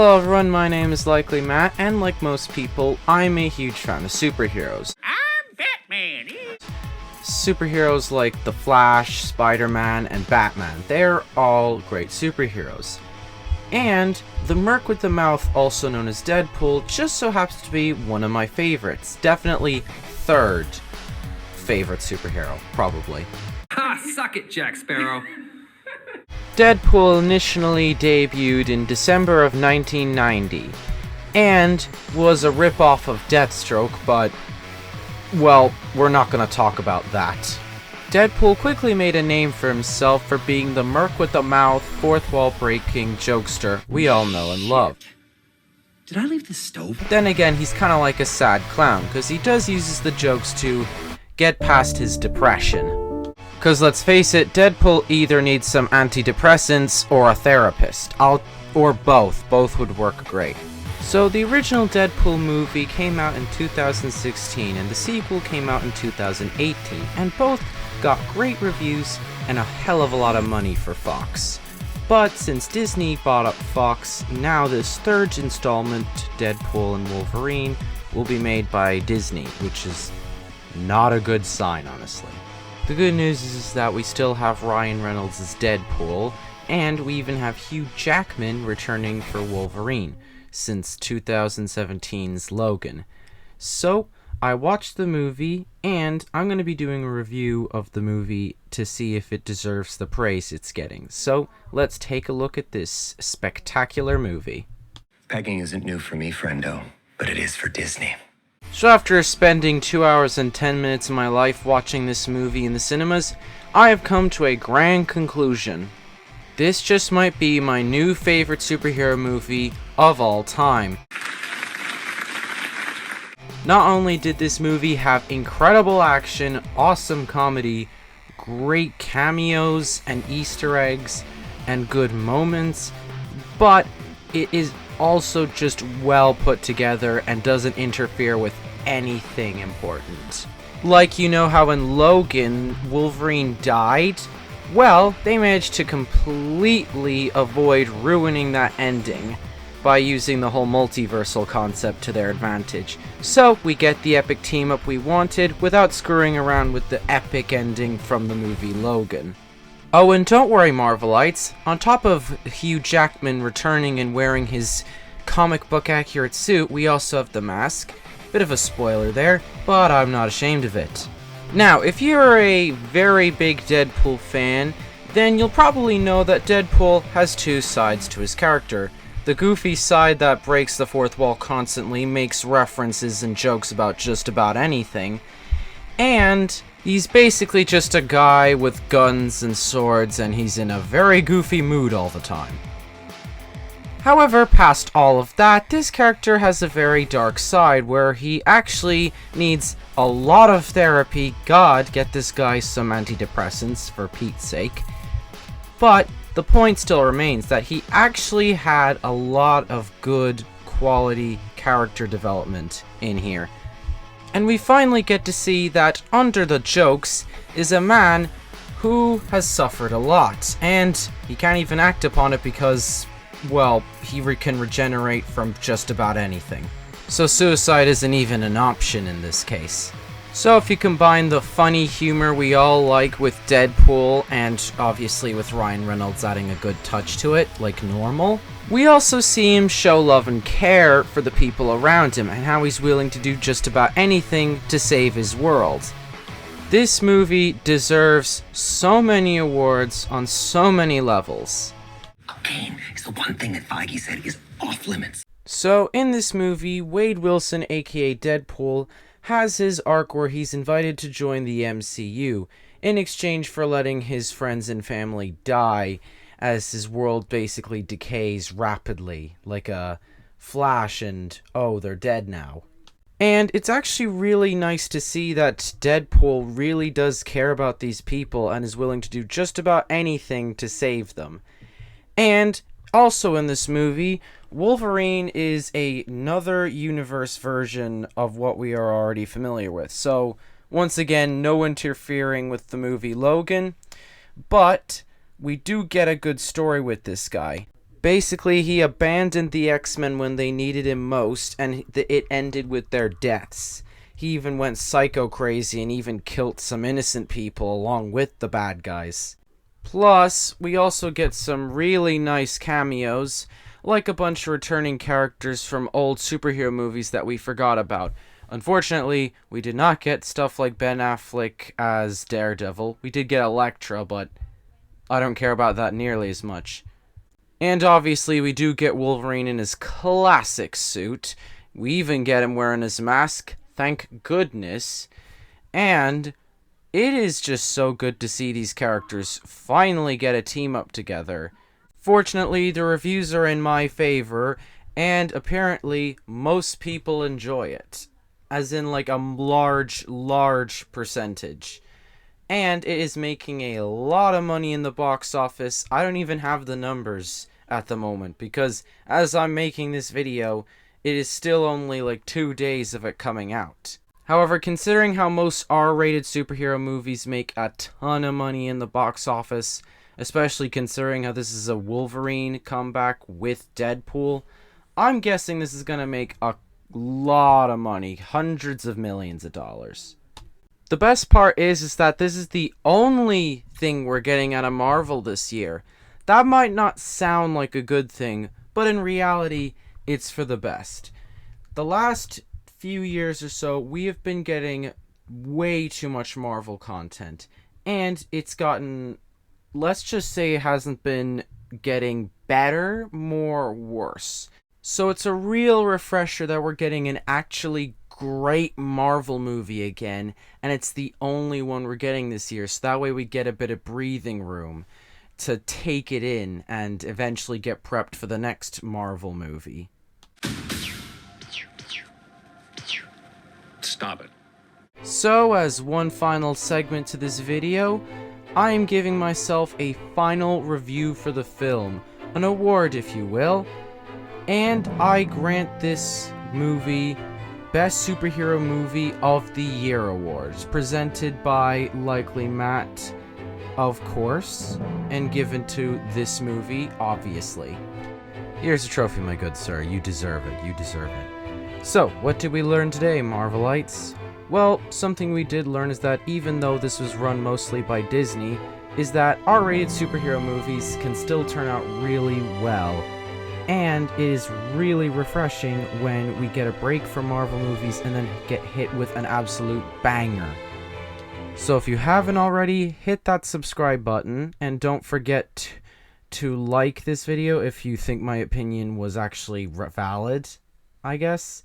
Hello everyone, my name is Likely Matt, and like most people, I'm a huge fan of superheroes. I'm Batman. Superheroes like The Flash, Spider-Man, and Batman, they're all great superheroes. And the Merc with the Mouth, also known as Deadpool, just so happens to be one of my favorites. Definitely third favorite superhero, probably. Ha! Suck it, Jack Sparrow. Deadpool initially debuted in December of 1990, and was a rip-off of Deathstroke, but, well, we're not gonna talk about that. Deadpool quickly made a name for himself for being the Merc with the Mouth, fourth-wall-breaking jokester we all know and love. Did I leave the stove? Then again, he's kinda like a sad clown, because he does use the jokes to get past his depression. Because let's face it, Deadpool either needs some antidepressants or a therapist. Or both. Both would work great. So the original Deadpool movie came out in 2016 and the sequel came out in 2018, and both got great reviews and a hell of a lot of money for Fox. But since Disney bought up Fox, now this third installment, Deadpool and Wolverine, will be made by Disney, which is not a good sign, honestly. The good news is that we still have Ryan Reynolds as Deadpool, and we even have Hugh Jackman returning for Wolverine, since 2017's Logan. So, I watched the movie, and I'm going to be doing a review of the movie to see if it deserves the praise it's getting. So, let's take a look at this spectacular movie. Pegging isn't new for me, friendo, but it is for Disney. So after spending 2 hours and 10 minutes of my life watching this movie in the cinemas, I have come to a grand conclusion. This just might be my new favorite superhero movie of all time. Not only did this movie have incredible action, awesome comedy, great cameos and Easter eggs, and good moments, but it is also just well put together and doesn't interfere with anything important. Like, you know how in Logan, Wolverine died? Well, they managed to completely avoid ruining that ending by using the whole multiversal concept to their advantage. So, we get the epic team-up we wanted without screwing around with the epic ending from the movie Logan. Oh, and don't worry, Marvelites. On top of Hugh Jackman returning and wearing his comic book accurate suit, we also have the mask. Bit of a spoiler there, but I'm not ashamed of it. Now, if you're a very big Deadpool fan, then you'll probably know that Deadpool has two sides to his character. The goofy side that breaks the fourth wall constantly, makes references and jokes about just about anything, and he's basically just a guy with guns and swords, and he's in a very goofy mood all the time. However, past all of that, this character has a very dark side where he actually needs a lot of therapy. God, get this guy some antidepressants, for Pete's sake. But the point still remains that he actually had a lot of good quality character development in here. And we finally get to see that under the jokes is a man who has suffered a lot, and he can't even act upon it because, well, he can regenerate from just about anything. So suicide isn't even an option in this case. So if you combine the funny humor we all like with Deadpool, and obviously with Ryan Reynolds adding a good touch to it, like normal, we also see him show love and care for the people around him, and how he's willing to do just about anything to save his world. This movie deserves so many awards on so many levels. Cocaine is the one thing that Feige said is off limits. So in this movie, Wade Wilson, aka Deadpool, has his arc where he's invited to join the MCU in exchange for letting his friends and family die as his world basically decays rapidly, like a flash and, oh, they're dead now. And it's actually really nice to see that Deadpool really does care about these people and is willing to do just about anything to save them. And also in this movie, Wolverine is another universe version of what we are already familiar with. So, once again, no interfering with the movie Logan, but we do get a good story with this guy. Basically, he abandoned the X-Men when they needed him most, and it ended with their deaths. He even went psycho crazy and even killed some innocent people along with the bad guys. Plus, we also get some really nice cameos, like a bunch of returning characters from old superhero movies that we forgot about. Unfortunately, we did not get stuff like Ben Affleck as Daredevil. We did get Elektra, but I don't care about that nearly as much. And obviously, we do get Wolverine in his classic suit. We even get him wearing his mask, thank goodness. And it is just so good to see these characters finally get a team up together. Fortunately, the reviews are in my favor, and apparently most people enjoy it. As in, like, a large percentage. And it is making a lot of money in the box office. I don't even have the numbers at the moment, because as I'm making this video, it is still only like 2 days of it coming out. However, considering how most R-rated superhero movies make a ton of money in the box office, especially considering how this is a Wolverine comeback with Deadpool, I'm guessing this is going to make a lot of money, hundreds of millions of dollars. The best part is that this is the only thing we're getting out of Marvel this year. That might not sound like a good thing, but in reality, it's for the best. The last few years or so, we have been getting way too much Marvel content, and it's gotten, let's just say it hasn't been getting better, more worse. So it's a real refresher that we're getting an actually great Marvel movie again, and it's the only one we're getting this year, so that way we get a bit of breathing room to take it in and eventually get prepped for the next Marvel movie. Stop it. So, as one final segment to this video, I am giving myself a final review for the film, an award if you will, and I grant this movie Best Superhero Movie of the Year Awards, presented by likely Matt, of course, and given to this movie, obviously. Here's a trophy, my good sir. You deserve it. You deserve it. So, what did we learn today, Marvelites? Well, something we did learn is that even though this was run mostly by Disney, is that R-rated superhero movies can still turn out really well. And it is really refreshing when we get a break from Marvel movies and then get hit with an absolute banger. So if you haven't already, hit that subscribe button, and don't forget to like this video if you think my opinion was actually valid, I guess.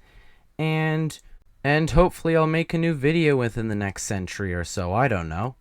And hopefully I'll make a new video within the next century or so, I don't know.